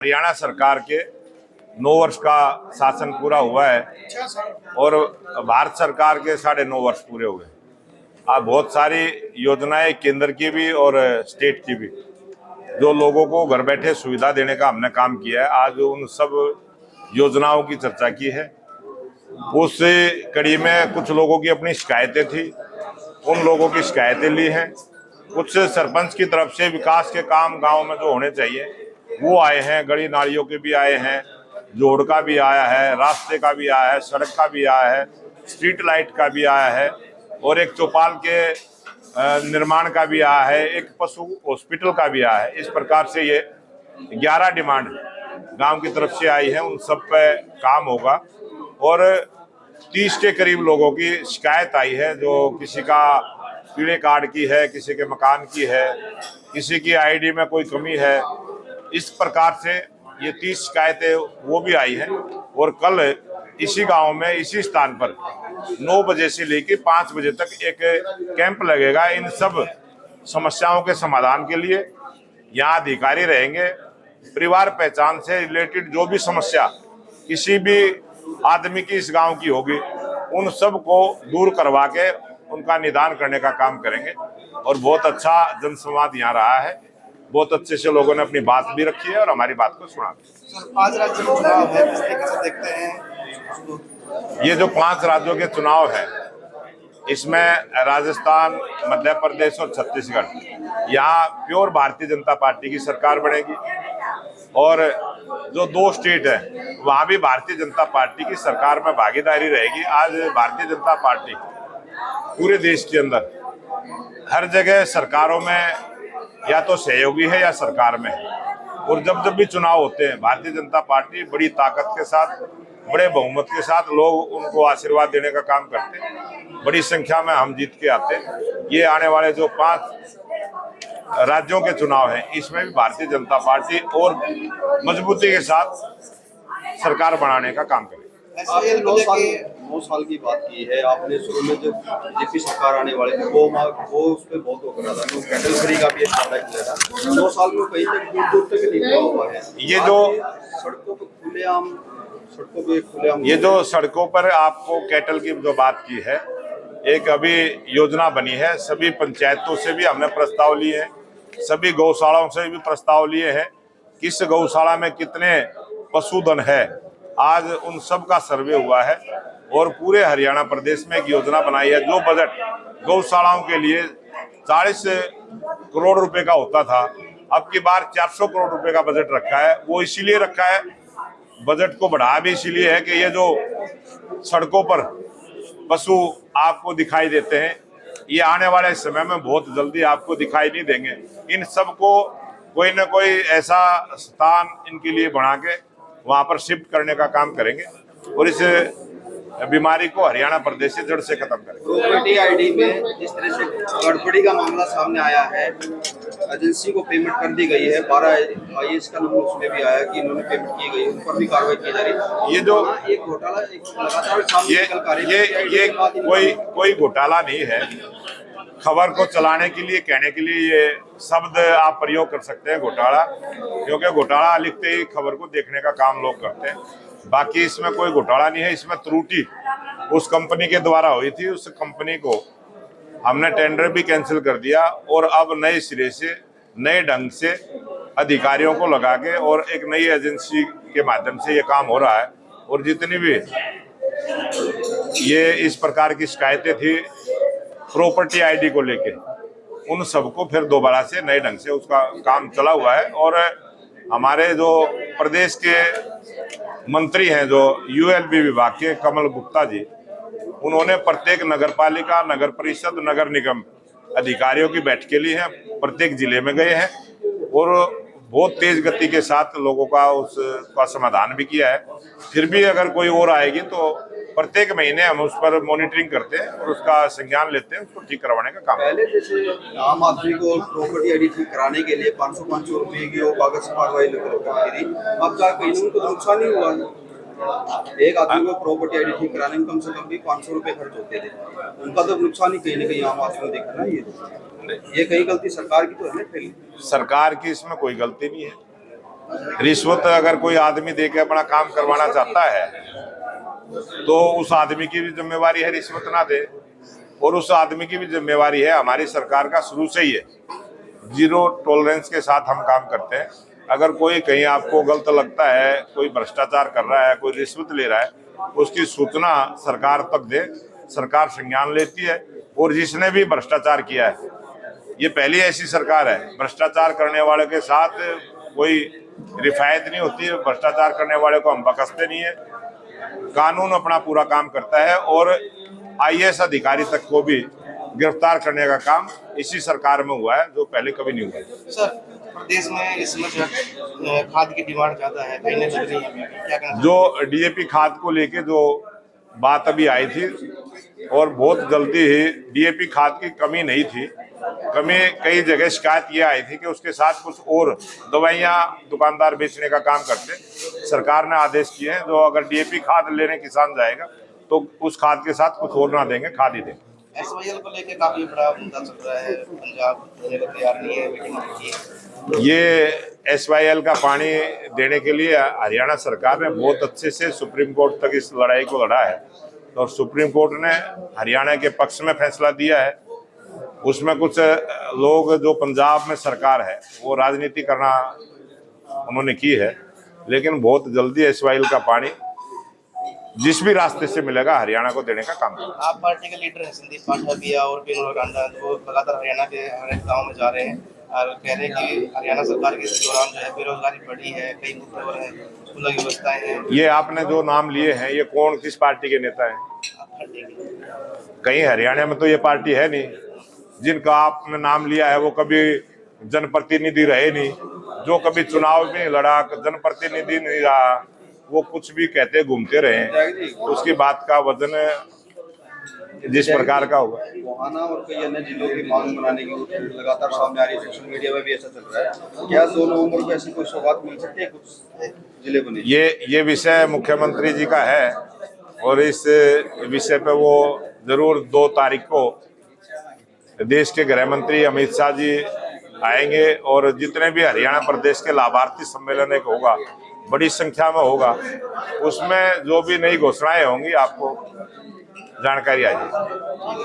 हरियाणा सरकार के 9 वर्ष का शासन पूरा हुआ है और भारत सरकार के 9.5 वर्ष पूरे हुए। अब बहुत सारी योजनाएं केंद्र की भी और स्टेट की भी, जो लोगों को घर बैठे सुविधा देने का हमने काम किया है। आज उन सब योजनाओं की चर्चा की है। उस कड़ी में कुछ लोगों की अपनी शिकायतें थी, उन लोगों की शिकायतें ली हैं। कुछ सरपंच की तरफ से विकास के काम गांव में जो होने चाहिए वो आए हैं, गली नालियों के भी आए हैं, जोड़ का भी आया है, रास्ते का भी आया है, सड़क का भी आया है, स्ट्रीट लाइट का भी आया है और एक चौपाल के निर्माण का भी आया है, एक पशु हॉस्पिटल का भी आया है। इस प्रकार से ये 11 डिमांड गांव की तरफ से आई है, उन सब पे काम होगा। और 30 के करीब लोगों की शिकायत आई है, जो किसी का पीले कार्ड की है, किसी के मकान की है, किसी की आईडी में कोई कमी है। इस प्रकार से ये 30 शिकायतें वो भी आई हैं। और कल इसी गांव में इसी स्थान पर 9 बजे से लेकर 5 बजे तक एक कैंप लगेगा इन सब समस्याओं के समाधान के लिए। यहाँ अधिकारी रहेंगे। परिवार पहचान से रिलेटेड जो भी समस्या किसी भी आदमी की इस गांव की होगी, उन सब को दूर करवा के उनका निदान करने का काम करेंगे। और बहुत अच्छा जनसंवाद यहाँ रहा है, बहुत अच्छे से लोगों ने अपनी बात भी रखी है और हमारी बात को सुना। सर, 5 राज्यों में चुनाव है, किस तरीके से देखते हैं? ये जो 5 राज्यों के चुनाव है, इसमें राजस्थान, मध्य प्रदेश और छत्तीसगढ़, यहाँ प्योर भारतीय जनता पार्टी की सरकार बनेगी। और जो 2 स्टेट है वहाँ भी भारतीय जनता पार्टी की सरकार में भागीदारी रहेगी। आज भारतीय जनता पार्टी पूरे देश के अंदर हर जगह सरकारों में या तो सहयोगी है या सरकार में है। और जब जब भी चुनाव होते हैं, भारतीय जनता पार्टी बड़ी ताकत के साथ, बड़े बहुमत के साथ लोग उनको आशीर्वाद देने का काम करते हैं। बड़ी संख्या में हम जीत के आते हैं। ये आने वाले जो 5 राज्यों के चुनाव हैं, इसमें भी भारतीय जनता पार्टी और मजबूती के साथ सरकार बनाने का काम करेगी। आपने 9 साल की बात की है आपने। शुरू में जब बीजेपी सरकार आने वाले थे वो उस पर बहुत वो कर रहा था, तो कैटल फ्री का भी एक वादा किया था। 2 साल में कहीं तक दूर दूर तक नहीं हुआ है। ये जो सड़कों पे खुलेआम ये जो सड़कों पर आपको कैटल की जो बात की है, एक अभी योजना बनी है। सभी पंचायतों से भी हमने प्रस्ताव लिए हैं, सभी गौशालाओं से भी प्रस्ताव लिए हैं। किस गौशाला में कितने पशुधन है, आज उन सब का सर्वे हुआ है। और पूरे हरियाणा प्रदेश में एक योजना बनाई है। जो बजट गौशालाओं के लिए 40 करोड़ रुपए का होता था, अब की बार 400 करोड़ रुपए का बजट रखा है। वो इसीलिए रखा है, बजट को बढ़ाया भी इसीलिए है कि ये जो सड़कों पर पशु आपको दिखाई देते हैं, ये आने वाले समय में बहुत जल्दी आपको दिखाई नहीं देंगे। इन सबको कोई ना कोई ऐसा स्थान इनके लिए बना के वहां पर शिफ्ट करने का काम करेंगे और इस बीमारी को हरियाणा प्रदेश से जड़ से खत्म करेंगे। प्रॉपर्टी आईडी में जिस तरह से गड़बड़ी का मामला सामने आया है, एजेंसी को पेमेंट कर दी गई है, 12 IAS का नाम उसमें भी आया कि इन्होंने पेमेंट की गई, उन पर भी कार्रवाई की जा रही है। ये जो एक घोटाला लगातार सामने निकल कर ये कोई घोटाला नहीं है। खबर को चलाने के लिए, कहने के लिए ये शब्द आप प्रयोग कर सकते हैं घोटाला, क्योंकि घोटाला लिखते ही खबर को देखने का काम लोग करते हैं। बाकी इसमें कोई घोटाला नहीं है। इसमें त्रुटि उस कंपनी के द्वारा हुई थी, उस कंपनी को हमने टेंडर भी कैंसिल कर दिया और अब नए सिरे से, नए ढंग से अधिकारियों को लगा के और एक नई एजेंसी के माध्यम से ये काम हो रहा है। और जितनी भी ये इस प्रकार की शिकायतें थी प्रॉपर्टी आईडी को लेके, उन सबको फिर दोबारा से नए ढंग से उसका काम चला हुआ है। और हमारे जो प्रदेश के मंत्री हैं, जो ULB विभाग के कमल गुप्ता जी, उन्होंने प्रत्येक नगर पालिका, नगर परिषद, नगर निगम अधिकारियों की बैठकें ली हैं, प्रत्येक जिले में गए हैं और बहुत तेज गति के साथ लोगों का उसका समाधान भी किया है। फिर भी अगर कोई और आएगी तो प्रत्येक महीने हम उस पर मॉनिटरिंग करते हैं और उसका संज्ञान लेते हैं, उसको ठीक करवाने का काम। पहले जैसे आम आदमी को प्रॉपर्टी आईडी ठीक कराने के लिए 500 रुपए की वो कागज कार्रवाई करती थी, अब जा कहीं उनको नुकसान ही हुआ। एक आदमी को प्रॉपर्टी आईडी ठीक कराने में कम से कम भी 500 रुपए खर्च होते थे, उनका तो नुकसान ही कहीं ना कहीं आम आदमी को देखा ना। ये कहीं गलती सरकार की तो है ना? सरकार की इसमें कोई गलती नहीं है। रिश्वत अगर कोई आदमी दे के अपना काम करवाना चाहता है तो उस आदमी की भी जिम्मेवारी है रिश्वत ना दे, और उस आदमी की भी जिम्मेवारी है, हमारी सरकार का शुरू से ही है, जीरो टॉलरेंस के साथ हम काम करते हैं। अगर कोई कहीं आपको गलत लगता है, कोई भ्रष्टाचार कर रहा है, कोई रिश्वत ले रहा है, उसकी सूचना सरकार तक दे, सरकार संज्ञान लेती है। और जिसने भी भ्रष्टाचार किया है, ये पहली ऐसी सरकार है, भ्रष्टाचार करने वाले के साथ कोई रिफायत नहीं होती है, भ्रष्टाचार करने वाले को हम बख्शते नहीं है। कानून अपना पूरा काम करता है और IAS अधिकारी तक को भी गिरफ्तार करने का काम इसी सरकार में हुआ है, जो पहले कभी नहीं हुआ। सर, प्रदेश में इस समय जो खाद की डिमांड ज्यादा है, कहीं ना कहीं क्या कहना जो DAP खाद को लेके जो बात अभी आई थी, और बहुत जल्दी ही DAP खाद की कमी नहीं थी, कमी कई जगह शिकायत ये आई थी कि उसके साथ कुछ और दवाइयाँ दुकानदार बेचने का काम करते। सरकार ने आदेश किए हैं, जो अगर DAP खाद लेने किसान जाएगा तो उस खाद के साथ कुछ और ना देंगे, खाद ही देंगे। SYL को लेके काफी बड़ा मुद्दा चल रहा है, पंजाब देने को तैयार नहीं है, मीटिंग की है। ये SYL का पानी देने के लिए हरियाणा सरकार ने बहुत अच्छे से सुप्रीम कोर्ट तक इस लड़ाई को लड़ा है, और सुप्रीम कोर्ट ने हरियाणा के पक्ष में फैसला दिया है। उसमें कुछ लोग जो पंजाब में सरकार है वो राजनीति करना उन्होंने की है, लेकिन बहुत जल्दी SYL का पानी जिस भी रास्ते से मिलेगा हरियाणा को देने का काम करेगा। आप पार्टी के लीडर हैं संदीप पाठक और विनोद रांडा, वो लगातार हरियाणा के हर एक गाँव में जा रहे हैं और कह रहे हैं कि हरियाणा सरकार के दौरान जो है बेरोजगारी बढ़ी है, कई मुद्दे और हैं, स्कूलों की व्यवस्थाएं हैं। ये आपने जो नाम लिए हैं, ये कौन किस पार्टी के नेता हैं? कहीं हरियाणा में तो ये पार्टी है नहीं। जिनका आपने नाम लिया है वो कभी जनप्रतिनिधि रहे नहीं, जो कभी चुनाव भी नहीं लड़ा, जनप्रतिनिधि नहीं रहा, वो कुछ भी कहते घूमते रहे, उसकी बात का वजन जिस प्रकार का होगा। गोहाना और कई अन्य जिलों की मांग बनाने की लगातार सामने आ रही है, सोशल मीडिया में भी ऐसा चल रहा है। क्या 2 नवंबर को ऐसी कोई सौगात मिल सकती है कुछ जिले बने? ये विषय मुख्यमंत्री जी का है, और इस विषय पे वो जरूर 2 तारीख को देश के गृह मंत्री अमित शाह जी आएंगे, और जितने भी हरियाणा प्रदेश के लाभार्थी सम्मेलन एक होगा, बड़ी संख्या में होगा, उसमें जो भी नई घोषणाएं होंगी आपको जानकारी आ जाएगी।